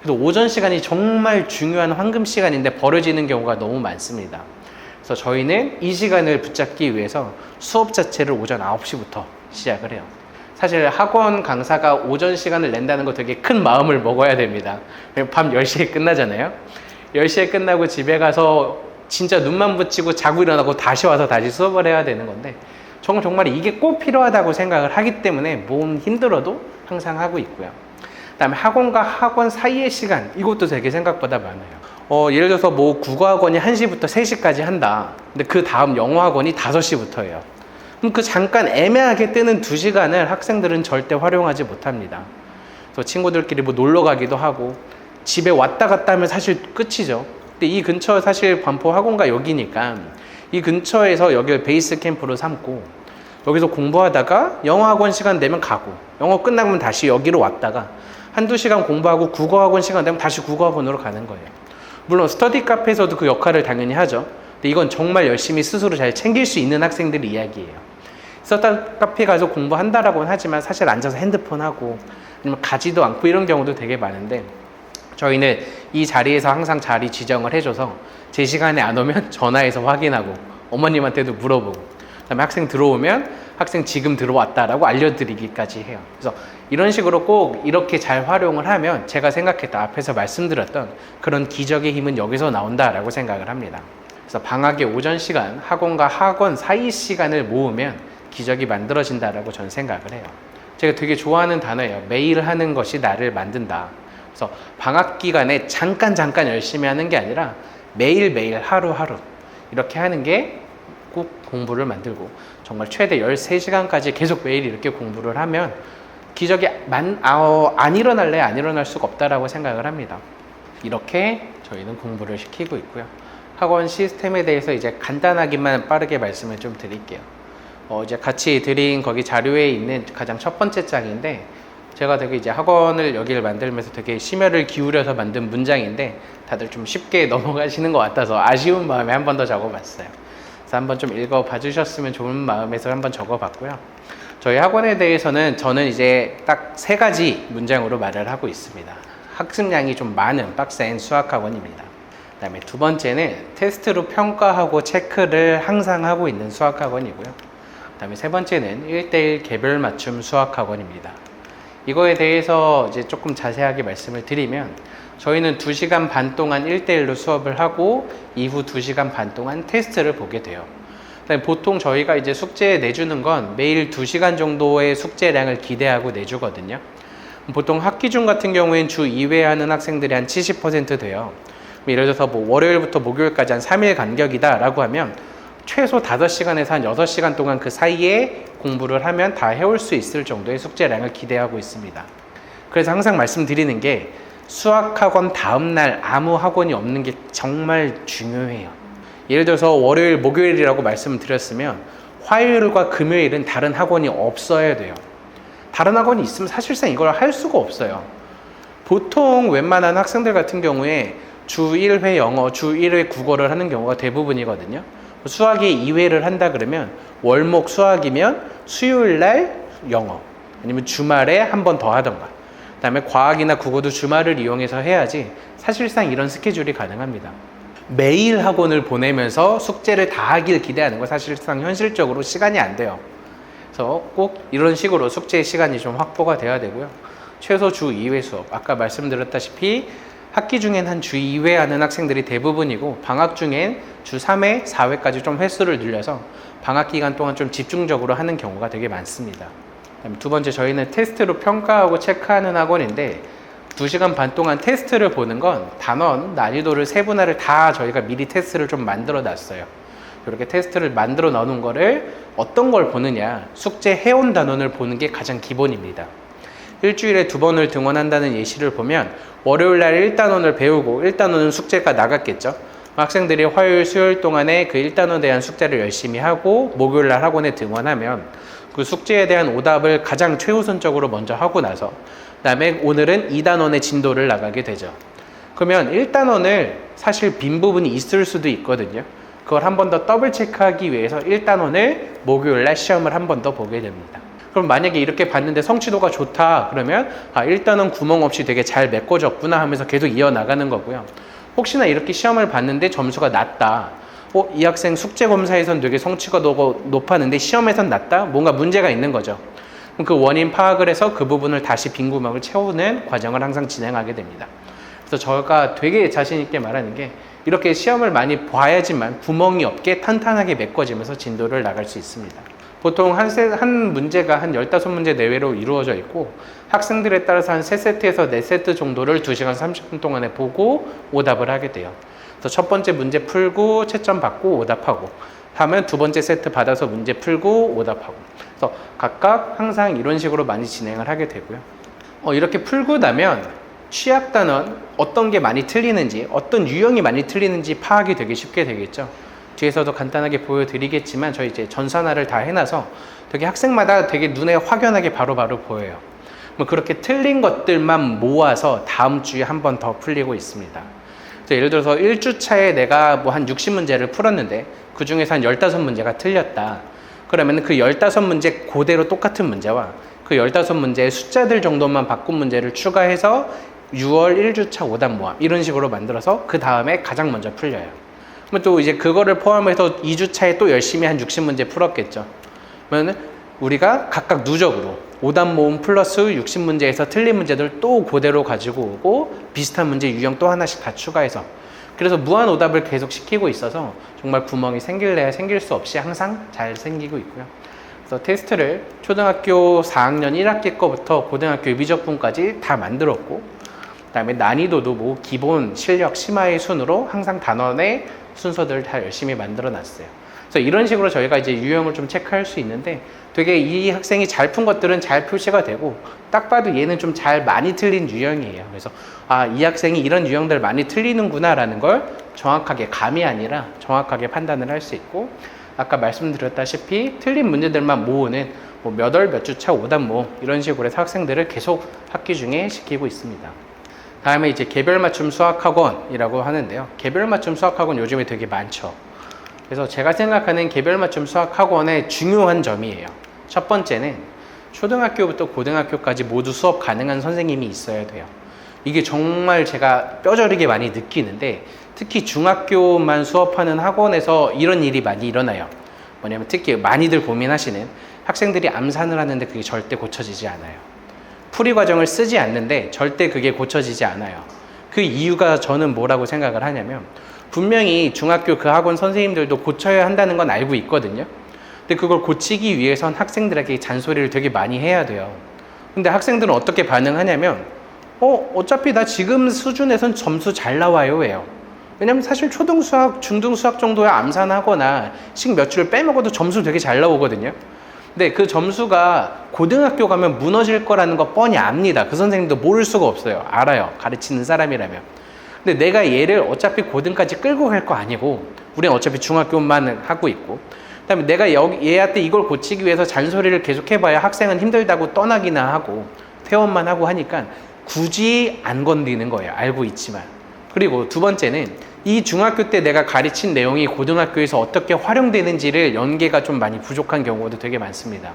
그래서 오전 시간이 정말 중요한 황금 시간인데 버려지는 경우가 너무 많습니다. 그래서 저희는 이 시간을 붙잡기 위해서 수업 자체를 오전 9시부터 시작을 해요. 사실 학원 강사가 오전 시간을 낸다는 거 되게 큰 마음을 먹어야 됩니다. 밤 10시에 끝나잖아요. 10시에 끝나고 집에 가서 진짜 눈만 붙이고 자고 일어나고 다시 와서 다시 수업을 해야 되는 건데 정말 이게 꼭 필요하다고 생각을 하기 때문에 몸 힘들어도 항상 하고 있고요. 그다음에 학원과 학원 사이의 시간, 이것도 되게 생각보다 많아요. 예를 들어서 뭐 국어학원이 1시부터 3시까지 한다. 근데 그 다음 영어학원이 5시부터예요. 그럼 그 잠깐 애매하게 뜨는 2시간을 학생들은 절대 활용하지 못합니다. 그래서 친구들끼리 뭐 놀러 가기도 하고 집에 왔다 갔다 하면 사실 끝이죠. 근데 이 근처 사실 반포 학원가 여기니까 이 근처에서 여기를 베이스 캠프로 삼고 여기서 공부하다가 영어학원 시간 되면 가고 영어 끝나면 다시 여기로 왔다가 한두 시간 공부하고 국어학원 시간 되면 다시 국어학원으로 가는 거예요. 물론 스터디 카페에서도 그 역할을 당연히 하죠. 근데 이건 정말 열심히 스스로 잘 챙길 수 있는 학생들 이야기예요. 스터디 카페 가서 공부한다라고는 하지만 사실 앉아서 핸드폰 하고 아니면 가지도 않고 이런 경우도 되게 많은데 저희는 이 자리에서 항상 자리 지정을 해줘서 제 시간에 안 오면 전화해서 확인하고 어머님한테도 물어보고 그다음에 학생 들어오면 학생 지금 들어왔다라고 알려드리기까지 해요. 그래서 이런 식으로 꼭 이렇게 잘 활용을 하면 제가 생각했던 앞에서 말씀드렸던 그런 기적의 힘은 여기서 나온다라고 생각을 합니다. 그래서 방학의 오전 시간, 학원과 학원 사이 시간을 모으면 기적이 만들어진다라고 저는 생각을 해요. 제가 되게 좋아하는 단어예요. 매일 하는 것이 나를 만든다. 그래서 방학 기간에 잠깐 열심히 하는 게 아니라 매일매일 하루하루 이렇게 하는 게 꼭 공부를 만들고 정말 최대 13시간까지 계속 매일 이렇게 공부를 하면 기적이 안 일어날 수가 없다라고 생각을 합니다. 이렇게 저희는 공부를 시키고 있고요. 학원 시스템에 대해서 이제 간단하게만 빠르게 말씀을 좀 드릴게요. 이제 같이 드린 거기 자료에 있는 가장 첫 번째 장인데 제가 되게 이제 학원을 여기를 만들면서 되게 심혈을 기울여서 만든 문장인데 다들 좀 쉽게 넘어가시는 것 같아서 아쉬운 마음에 한 번 더 적어봤어요. 그래서 한번 좀 읽어봐 주셨으면 좋은 마음에서 한번 적어봤고요. 저희 학원에 대해서는 저는 이제 딱 3가지 문장으로 말을 하고 있습니다. 학습량이 좀 많은 빡센 수학학원입니다. 그 다음에 두 번째는 테스트로 평가하고 체크를 항상 하고 있는 수학학원이고요. 그 다음에 세 번째는 1:1 개별 맞춤 수학학원입니다. 이거에 대해서 이제 조금 자세하게 말씀을 드리면 저희는 2시간 반 동안 1:1로 수업을 하고 이후 2시간 반 동안 테스트를 보게 돼요. 보통 저희가 이제 숙제 내주는 건 매일 2시간 정도의 숙제량을 기대하고 내주거든요. 보통 학기 중 같은 경우엔 주 2회 하는 학생들이 한 70% 돼요. 예를 들어서 뭐 월요일부터 목요일까지 한 3일 간격이다 라고 하면 최소 5시간에서 한 6시간 동안 그 사이에 공부를 하면 다 해올 수 있을 정도의 숙제량을 기대하고 있습니다. 그래서 항상 말씀드리는 게 수학학원 다음날 아무 학원이 없는 게 정말 중요해요. 예를 들어서 월요일, 목요일이라고 말씀을 드렸으면 화요일과 금요일은 다른 학원이 없어야 돼요. 다른 학원이 있으면 사실상 이걸 할 수가 없어요. 보통 웬만한 학생들 같은 경우에 주 1회 영어, 주 1회 국어를 하는 경우가 대부분이거든요. 수학에 2회를 한다 그러면 월목 수학이면 수요일날 영어 아니면 주말에 한 번 더 하던가 그 다음에 과학이나 국어도 주말을 이용해서 해야지 사실상 이런 스케줄이 가능합니다. 매일 학원을 보내면서 숙제를 다 하길 기대하는 건 사실상 현실적으로 시간이 안 돼요. 그래서 꼭 이런 식으로 숙제 시간이 좀 확보가 돼야 되고요. 최소 주 2회 수업, 아까 말씀드렸다시피 학기 중엔 한 주 2회 하는 학생들이 대부분이고 방학 중엔 주 3회, 4회까지 좀 횟수를 늘려서 방학 기간 동안 좀 집중적으로 하는 경우가 되게 많습니다. 그다음에 두 번째, 저희는 테스트로 평가하고 체크하는 학원인데 2시간 반 동안 테스트를 보는 건 단원, 난이도를 세분화를 다 저희가 미리 테스트를 좀 만들어 놨어요. 이렇게 테스트를 만들어 놓은 거를 어떤 걸 보느냐, 숙제 해온 단원을 보는 게 가장 기본입니다. 일주일에 2번을 등원한다는 예시를 보면 월요일날 1단원을 배우고 1단원은 숙제가 나갔겠죠. 학생들이 화요일, 수요일 동안에 그 1단원에 대한 숙제를 열심히 하고 목요일날 학원에 등원하면 그 숙제에 대한 오답을 가장 최우선적으로 먼저 하고 나서 그 다음에 오늘은 2단원의 진도를 나가게 되죠. 그러면 1단원을 사실 빈 부분이 있을 수도 있거든요. 그걸 한 번 더 더블 체크하기 위해서 1단원을 목요일날 시험을 한 번 더 보게 됩니다. 그럼 만약에 이렇게 봤는데 성취도가 좋다 그러면 1단원 구멍 없이 되게 잘 메꿔졌구나 하면서 계속 이어나가는 거고요. 혹시나 이렇게 시험을 봤는데 점수가 낮다, 이 학생 숙제검사에선 되게 성취가 높았는데 시험에선 낮다? 뭔가 문제가 있는 거죠. 그럼 그 원인 파악을 해서 그 부분을 다시 빈 구멍을 채우는 과정을 항상 진행하게 됩니다. 그래서 저가 되게 자신 있게 말하는 게 이렇게 시험을 많이 봐야지만 구멍이 없게 탄탄하게 메꿔지면서 진도를 나갈 수 있습니다. 보통 한 문제가 한 15문제 내외로 이루어져 있고 학생들에 따라서 한 3세트에서 4세트 정도를 2시간 30분 동안에 보고 오답을 하게 돼요. 그래서 첫 번째 문제 풀고 채점 받고 오답하고 하면 두 번째 세트 받아서 문제 풀고 오답하고, 그래서 각각 항상 이런 식으로 많이 진행을 하게 되고요. 이렇게 풀고 나면 취약 단원 어떤 게 많이 틀리는지, 어떤 유형이 많이 틀리는지 파악이 되게 쉽게 되겠죠. 뒤에서도 간단하게 보여드리겠지만 저희 이제 전산화를 다 해놔서 되게 학생마다 되게 눈에 확연하게 바로바로 보여요. 뭐 그렇게 틀린 것들만 모아서 다음 주에 한 번 더 풀리고 있습니다. 예를 들어서 1주차에 내가 뭐 한 60문제를 풀었는데 그 중에서 한 15문제가 틀렸다. 그러면 그 15문제 그대로 똑같은 문제와 그 15문제의 숫자들 정도만 바꾼 문제를 추가해서 6월 1주차 오답 모함 이런 식으로 만들어서 그 다음에 가장 먼저 풀려요. 그러면 또 이제 그거를 포함해서 2주차에 또 열심히 한 60문제 풀었겠죠. 그러면 우리가 각각 누적으로 오답 모음 플러스 60문제에서 틀린 문제들 또 그대로 가지고 오고 비슷한 문제 유형 또 하나씩 다 추가해서 그래서 무한 오답을 계속 시키고 있어서 정말 구멍이 생길래야 생길 수 없이 항상 잘 생기고 있고요. 그래서 테스트를 초등학교 4학년 1학기 거부터 고등학교 미적분까지 다 만들었고 그 다음에 난이도도 뭐 기본, 실력, 심화의 순으로 항상 단원의 순서들을 다 열심히 만들어 놨어요. 그래서 이런 식으로 저희가 이제 유형을 좀 체크할 수 있는데 되게 이 학생이 잘 푼 것들은 잘 표시가 되고 딱 봐도 얘는 좀 잘 많이 틀린 유형이에요. 그래서 이 학생이 이런 유형들 많이 틀리는구나 라는 걸 정확하게 감이 아니라 정확하게 판단을 할 수 있고 아까 말씀드렸다시피 틀린 문제들만 모으는 뭐 몇 월 몇 주차 오답 모음 이런 식으로 해서 학생들을 계속 학기 중에 시키고 있습니다. 다음에 이제 개별 맞춤 수학학원이라고 하는데요. 개별 맞춤 수학학원 요즘에 되게 많죠. 그래서 제가 생각하는 개별 맞춤 수학학원의 중요한 점이에요. 첫 번째는 초등학교부터 고등학교까지 모두 수업 가능한 선생님이 있어야 돼요. 이게 정말 제가 뼈저리게 많이 느끼는데 특히 중학교만 수업하는 학원에서 이런 일이 많이 일어나요. 뭐냐면 특히 많이들 고민하시는 학생들이 암산을 하는데 그게 절대 고쳐지지 않아요. 풀이 과정을 쓰지 않는데 절대 그게 고쳐지지 않아요. 그 이유가 저는 뭐라고 생각을 하냐면 분명히 중학교 그 학원 선생님들도 고쳐야 한다는 건 알고 있거든요. 근데 그걸 고치기 위해선 학생들에게 잔소리를 되게 많이 해야 돼요. 근데 학생들은 어떻게 반응하냐면 어차피 나 지금 수준에선 점수 잘 나와요 해요. 왜냐면 사실 초등수학, 중등수학 정도야 암산하거나 식 몇 줄 빼먹어도 점수 되게 잘 나오거든요. 근데 그 점수가 고등학교 가면 무너질 거라는 거 뻔히 압니다. 그 선생님도 모를 수가 없어요. 알아요. 가르치는 사람이라면. 근데 내가 얘를 어차피 고등까지 끌고 갈 거 아니고 우리는 어차피 중학교만 하고 있고 그 다음에 내가 얘한테 이걸 고치기 위해서 잔소리를 계속 해봐야 학생은 힘들다고 떠나기나 하고 퇴원만 하고 하니까 굳이 안 건드리는 거예요. 알고 있지만. 그리고 두 번째는 이 중학교 때 내가 가르친 내용이 고등학교에서 어떻게 활용되는지를 연계가 좀 많이 부족한 경우도 되게 많습니다.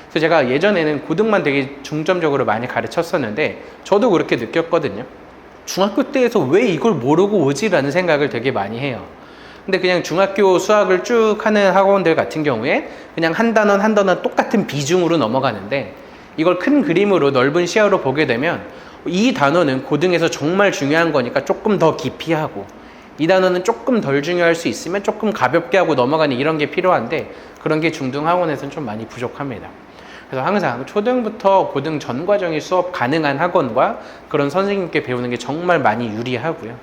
그래서 제가 예전에는 고등만 되게 중점적으로 많이 가르쳤었는데 저도 그렇게 느꼈거든요. 중학교 때에서 왜 이걸 모르고 오지라는 생각을 되게 많이 해요. 근데 그냥 중학교 수학을 쭉 하는 학원들 같은 경우에 그냥 한 단원 한 단원 똑같은 비중으로 넘어가는데 이걸 큰 그림으로 넓은 시야로 보게 되면 이 단원은 고등에서 정말 중요한 거니까 조금 더 깊이 하고 이 단원은 조금 덜 중요할 수 있으면 조금 가볍게 하고 넘어가는 이런 게 필요한데 그런 게 중등 학원에서는 좀 많이 부족합니다. 그래서 항상 초등부터 고등 전 과정이 수업 가능한 학원과 그런 선생님께 배우는 게 정말 많이 유리하고요.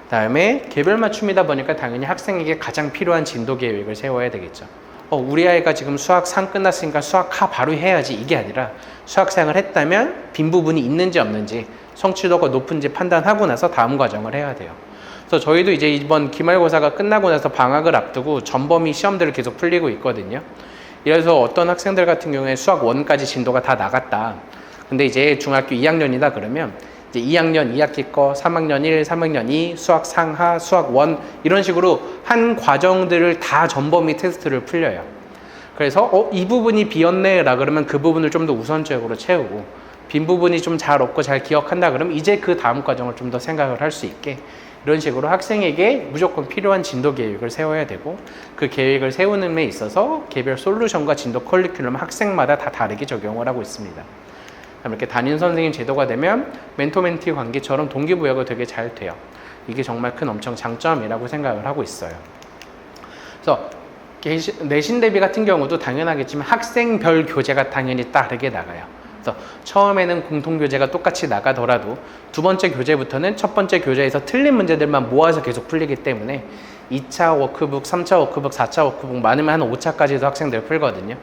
그다음에 개별 맞춤이다 보니까 당연히 학생에게 가장 필요한 진도 계획을 세워야 되겠죠. 우리 아이가 지금 수학 3 끝났으니까 수학 하 바로 해야지 이게 아니라 수학 3을 했다면 빈 부분이 있는지 없는지 성취도가 높은지 판단하고 나서 다음 과정을 해야 돼요. 그래서 저희도 이제 이번 기말고사가 끝나고 나서 방학을 앞두고 전범위 시험들을 계속 풀리고 있거든요. 그래서 어떤 학생들 같은 경우에 수학 1까지 진도가 다 나갔다. 근데 이제 중학교 2학년이다 그러면 이제 2학년 2학기 거, 3학년 1, 3학년 2, 수학 상하, 수학 1 이런 식으로 한 과정들을 다 전범위 테스트를 풀려요. 그래서 이 부분이 비었네 라 그러면 그 부분을 좀 더 우선적으로 채우고 빈 부분이 좀 잘 없고 잘 기억한다 그러면 이제 그 다음 과정을 좀 더 생각을 할 수 있게 이런 식으로 학생에게 무조건 필요한 진도 계획을 세워야 되고 그 계획을 세우는 데 있어서 개별 솔루션과 진도 커리큘럼 학생마다 다 다르게 적용을 하고 있습니다. 이렇게 담임 선생님 제도가 되면 멘토-멘티 관계처럼 동기부여가 되게 잘 돼요. 이게 정말 큰 엄청 장점이라고 생각을 하고 있어요. 그래서 내신 대비 같은 경우도 당연하겠지만 학생별 교재가 당연히 다르게 나가요. 그래서 처음에는 공통교재가 똑같이 나가더라도 두 번째 교재부터는 첫 번째 교재에서 틀린 문제들만 모아서 계속 풀리기 때문에 2차 워크북, 3차 워크북, 4차 워크북 많으면 한 5차까지도 학생들 풀거든요.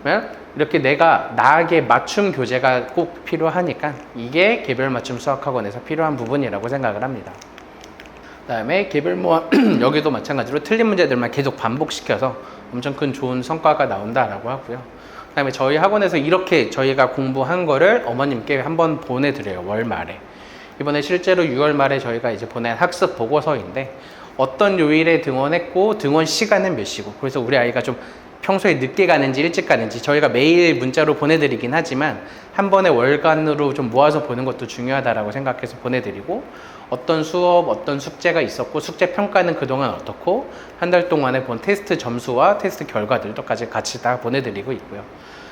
그러면 이렇게 내가 나에게 맞춤 교재가 꼭 필요하니까 이게 개별 맞춤 수학학원에서 필요한 부분이라고 생각을 합니다. 그 다음에 개별 모함 여기도 마찬가지로 틀린 문제들만 계속 반복시켜서 엄청 큰 좋은 성과가 나온다라고 하고요. 그 다음에 저희 학원에서 이렇게 저희가 공부한 거를 어머님께 한번 보내드려요. 월 말에. 이번에 실제로 6월 말에 저희가 이제 보낸 학습 보고서인데 어떤 요일에 등원했고 등원 시간은 몇 시고 그래서 우리 아이가 좀 평소에 늦게 가는지 일찍 가는지 저희가 매일 문자로 보내드리긴 하지만 한 번에 월간으로 좀 모아서 보는 것도 중요하다라고 생각해서 보내드리고 어떤 수업, 어떤 숙제가 있었고 숙제 평가는 그동안 어떻고 한 달 동안에 본 테스트 점수와 테스트 결과들도까지 같이 다 보내드리고 있고요.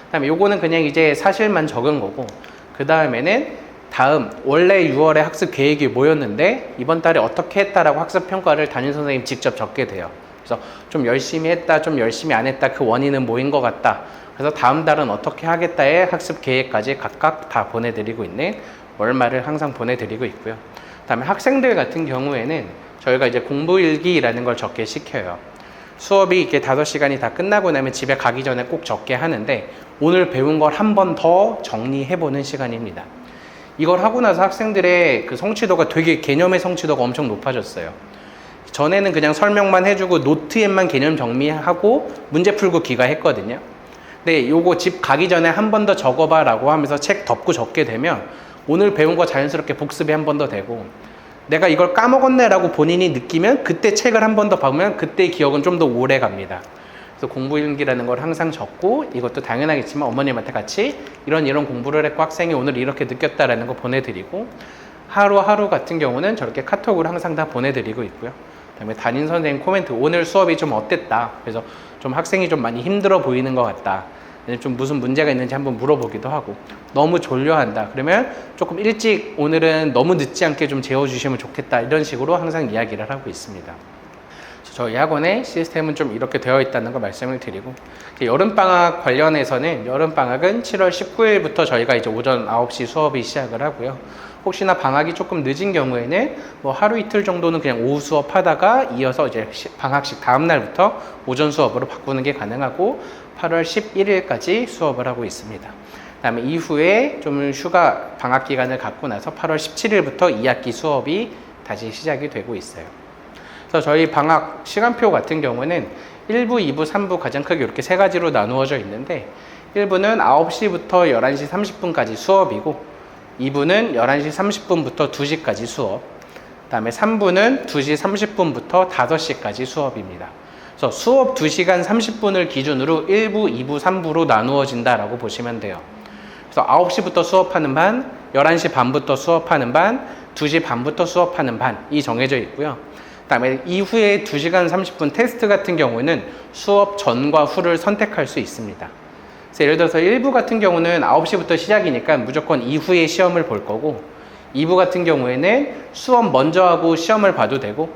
그다음에 요거는 그냥 이제 사실만 적은 거고 그 다음에는 다음 원래 6월에 학습 계획이 뭐였는데 이번 달에 어떻게 했다라고 학습 평가를 담임 선생님 직접 적게 돼요. 그래서 좀 열심히 했다, 좀 열심히 안 했다, 그 원인은 뭐인 것 같다. 그래서 다음 달은 어떻게 하겠다의 학습 계획까지 각각 다 보내드리고 있는 월말을 항상 보내드리고 있고요. 그다음에 학생들 같은 경우에는 저희가 이제 공부일기라는 걸 적게 시켜요. 수업이 이렇게 5시간이 다 끝나고 나면 집에 가기 전에 꼭 적게 하는데 오늘 배운 걸 한 번 더 정리해보는 시간입니다. 이걸 하고 나서 학생들의 그 성취도가 되게 개념의 성취도가 엄청 높아졌어요. 전에는 그냥 설명만 해주고 노트에만 개념 정리하고 문제 풀고 귀가했거든요. 근데 요거 집 가기 전에 한 번 더 적어봐 라고 하면서 책 덮고 적게 되면 오늘 배운 거 자연스럽게 복습이 한 번 더 되고 내가 이걸 까먹었네 라고 본인이 느끼면 그때 책을 한 번 더 보면 그때의 기억은 좀 더 오래 갑니다. 그래서 공부일기라는 걸 항상 적고 이것도 당연하겠지만 어머님한테 같이 이런 공부를 했고 학생이 오늘 이렇게 느꼈다라는 거 보내드리고 하루하루 같은 경우는 저렇게 카톡으로 항상 다 보내드리고 있고요. 그다음에 담임 선생님 코멘트 오늘 수업이 좀 어땠다. 그래서 좀 학생이 좀 많이 힘들어 보이는 것 같다. 좀 무슨 문제가 있는지 한번 물어보기도 하고 너무 졸려한다. 그러면 조금 일찍 오늘은 너무 늦지 않게 좀 재워주시면 좋겠다. 이런 식으로 항상 이야기를 하고 있습니다. 저희 학원의 시스템은 좀 이렇게 되어 있다는 거 말씀을 드리고 여름방학 관련해서는 여름방학은 7월 19일부터 저희가 이제 오전 9시 수업이 시작을 하고요. 혹시나 방학이 조금 늦은 경우에는 뭐 하루 이틀 정도는 그냥 오후 수업 하다가 이어서 이제 방학식 다음 날부터 오전 수업으로 바꾸는 게 가능하고 8월 11일까지 수업을 하고 있습니다. 그다음에 이후에 좀 휴가 방학 기간을 갖고 나서 8월 17일부터 2학기 수업이 다시 시작이 되고 있어요. 그래서 저희 방학 시간표 같은 경우는 1부, 2부, 3부 가장 크게 이렇게 세 가지로 나누어져 있는데 1부는 9시부터 11시 30분까지 수업이고 2부는 11시 30분부터 2시까지 수업 그 다음에 3부는 2시 30분부터 5시까지 수업입니다. 그래서 수업 2시간 30분을 기준으로 1부, 2부, 3부로 나누어진다라고 보시면 돼요. 그래서 9시부터 수업하는 반, 11시 반부터 수업하는 반, 2시 반부터 수업하는 반이 정해져 있고요. 그 다음에 이후에 2시간 30분 테스트 같은 경우에는 수업 전과 후를 선택할 수 있습니다. 그래서 예를 들어서 1부 같은 경우는 9시부터 시작이니까 무조건 이후에 시험을 볼 거고 2부 같은 경우에는 수업 먼저 하고 시험을 봐도 되고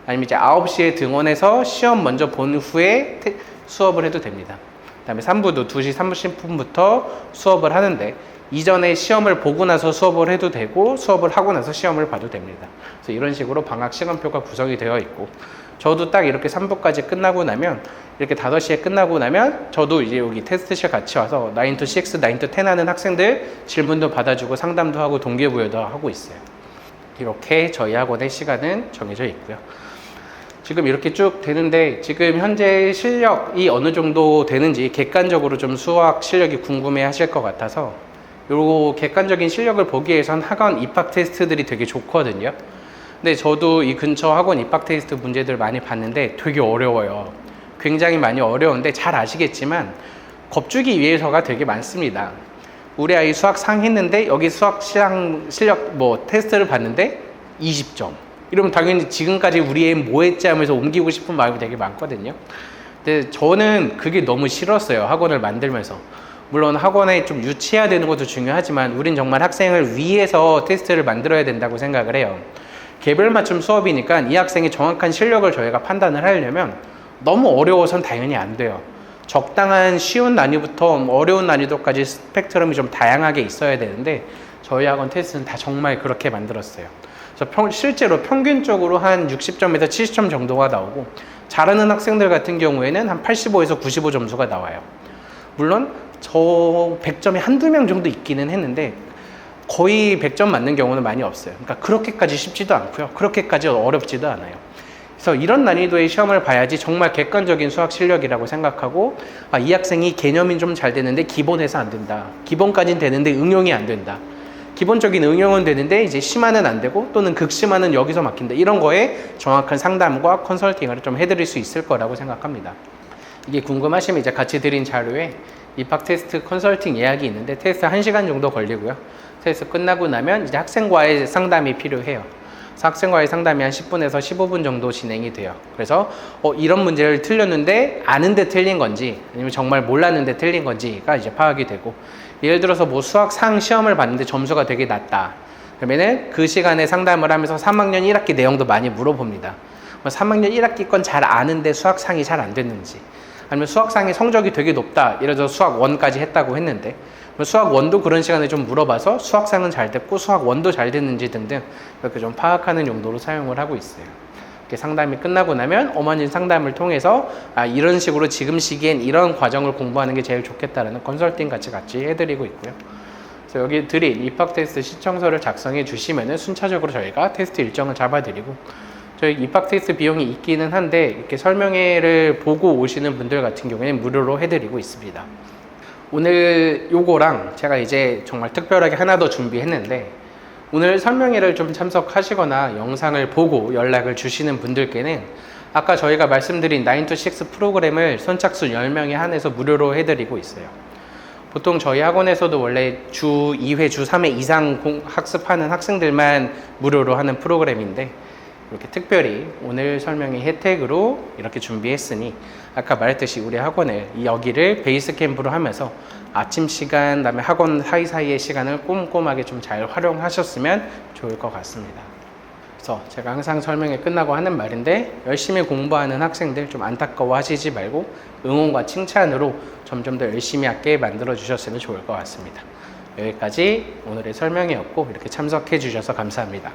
아니면 이제 9시에 등원해서 시험 먼저 본 후에 수업을 해도 됩니다. 그 다음에 3부도 2시 30분부터 수업을 하는데 이전에 시험을 보고 나서 수업을 해도 되고 수업을 하고 나서 시험을 봐도 됩니다. 그래서 이런 식으로 방학 시간표가 구성이 되어 있고 저도 딱 이렇게 3부까지 끝나고 나면 이렇게 5시에 끝나고 나면 저도 이제 여기 테스트실 같이 와서 9 to 6, 9 to 10 하는 학생들 질문도 받아주고 상담도 하고 동기부여도 하고 있어요. 이렇게 저희 학원의 시간은 정해져 있고요. 지금 이렇게 쭉 되는데 지금 현재 실력이 어느 정도 되는지 객관적으로 좀 수학 실력이 궁금해 하실 것 같아서 요 객관적인 실력을 보기 위해선 학원 입학 테스트들이 되게 좋거든요. 근데 저도 이 근처 학원 입학 테스트 문제들 많이 봤는데 되게 어려워요. 굉장히 많이 어려운데 잘 아시겠지만 겁주기 위해서가 되게 많습니다. 우리 아이 수학 상했는데 여기 수학 실력 뭐 테스트를 봤는데 20점. 이러면 당연히 지금까지 우리 애 뭐 했지 하면서 옮기고 싶은 마음이 되게 많거든요. 근데 저는 그게 너무 싫었어요. 학원을 만들면서. 물론 학원에 좀 유치해야 되는 것도 중요하지만 우린 정말 학생을 위해서 테스트를 만들어야 된다고 생각을 해요. 개별 맞춤 수업이니까 이 학생의 정확한 실력을 저희가 판단을 하려면 너무 어려워서는 당연히 안 돼요. 적당한 쉬운 난이도부터 어려운 난이도까지 스펙트럼이 좀 다양하게 있어야 되는데 저희 학원 테스트는 다 정말 그렇게 만들었어요. 그래서 실제로 평균적으로 한 60점에서 70점 정도가 나오고 잘하는 학생들 같은 경우에는 한 85에서 95 점수가 나와요. 물론 저 100점이 한두 명 정도 있기는 했는데 거의 100점 맞는 경우는 많이 없어요. 그러니까 그렇게까지 쉽지도 않고요. 그렇게까지 어렵지도 않아요. 그래서 이런 난이도의 시험을 봐야지 정말 객관적인 수학 실력이라고 생각하고 이 학생이 개념이 좀 잘 되는데 기본에서 안 된다. 기본까지는 되는데 응용이 안 된다. 기본적인 응용은 되는데 이제 심화는 안 되고 또는 극심화는 여기서 막힌다. 이런 거에 정확한 상담과 컨설팅을 좀 해드릴 수 있을 거라고 생각합니다. 이게 궁금하시면 이제 같이 드린 자료에 입학 테스트 컨설팅 예약이 있는데 테스트 1시간 정도 걸리고요. 테스트 끝나고 나면 이제 학생과의 상담이 필요해요. 그래서 학생과의 상담이 한 10분에서 15분 정도 진행이 돼요. 그래서 이런 문제를 틀렸는데 아는데 틀린 건지 아니면 정말 몰랐는데 틀린 건지가 이제 파악이 되고, 예를 들어서 뭐 수학 상 시험을 봤는데 점수가 되게 낮다. 그러면은 그 시간에 상담을 하면서 3학년 1학기 내용도 많이 물어봅니다. 3학년 1학기 건 잘 아는데 수학상이 잘 안 됐는지, 아니면 수학상의 성적이 되게 높다. 예를 들어서 수학 1까지 했다고 했는데 수학 1도 그런 시간에 좀 물어봐서 수학상은 잘 됐고 수학 1도 잘 됐는지 등등 이렇게 좀 파악하는 용도로 사용을 하고 있어요. 이렇게 상담이 끝나고 나면 어머님 상담을 통해서 이런 식으로 지금 시기엔 이런 과정을 공부하는 게 제일 좋겠다라는 컨설팅 같이 해드리고 있고요. 그래서 여기 드린 입학 테스트 시청서를 작성해 주시면은 순차적으로 저희가 테스트 일정을 잡아드리고, 저희 입학 테스트 비용이 있기는 한데 이렇게 설명회를 보고 오시는 분들 같은 경우에는 무료로 해드리고 있습니다. 오늘 요거랑 제가 이제 정말 특별하게 하나 더 준비했는데, 오늘 설명회를 좀 참석하시거나 영상을 보고 연락을 주시는 분들께는 아까 저희가 말씀드린 9to6 프로그램을 선착순 10명에 한해서 무료로 해드리고 있어요. 보통 저희 학원에서도 원래 주 2회, 주 3회 이상 학습하는 학생들만 무료로 하는 프로그램인데, 이렇게 특별히 오늘 설명회 혜택으로 이렇게 준비했으니 아까 말했듯이 우리 학원을 여기를 베이스 캠프로 하면서 아침 시간, 그다음에 학원 사이사이의 시간을 꼼꼼하게 좀 잘 활용하셨으면 좋을 것 같습니다. 그래서 제가 항상 설명회 끝나고 하는 말인데, 열심히 공부하는 학생들 좀 안타까워 하시지 말고 응원과 칭찬으로 점점 더 열심히 하게 만들어 주셨으면 좋을 것 같습니다. 여기까지 오늘의 설명회였고, 이렇게 참석해 주셔서 감사합니다.